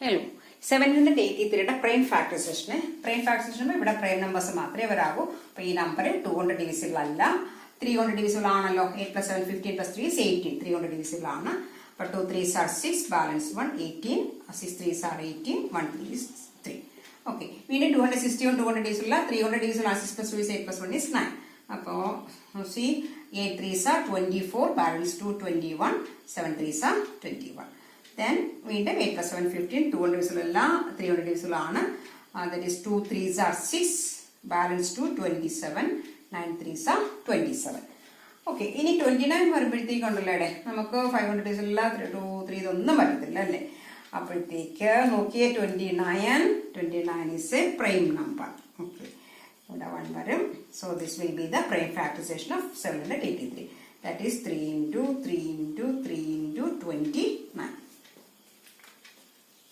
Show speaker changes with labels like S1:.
S1: Hello 783 prime ഫാക്ടറൈസേഷന് ഇവിടെ prime numbers മാത്രമേ വരാവൂ. അപ്പൊ ഈ നമ്പർ 200 ഡിവിസിബിൾ അല്ല, 300 ഡിവിസിബിൾ ആണല്ലോ. 8 + 7 15 + 3 is 18. 300 ഡിവിസിബിൾ ആണ്. അപ്പൊ 2 3s are 6, balance 1 18, 6 3s are 18, 1 3 is 3. Okay, വീണ്ടും 261 200 ഡിവിസിബിൾ അല്ല, 300 ഡിവിസിബിൾ ആണ്. 6 + 2 is 8 + 1 is 9. അപ്പോ see 8 3s are 24, balance 2 21, 7 3s are 21. Then വീണ്ടും 8 + 7 15, 200 ഡിവിസിബിൾ അല്ല, 300 ഡിവിസിബിൾ ആണ്. That is 2 3s are 6, balance 2 27, 9 3s are 27. Okay, ഇനി 29 വരുമ്പോഴത്തേക്കുണ്ടല്ലേ നമുക്ക് 500 ഡിവിസിബിൾ അല്ല, 2 3 ഇതൊന്നും പറ്റത്തില്ല അല്ലേ. അപ്പോഴത്തേക്ക് നോക്കിയേ 29 is a prime number. Okay, ഇവിടെ 1 വരും. So this will be the prime factorization of 783. That is 3 × 3 × 3 × 29.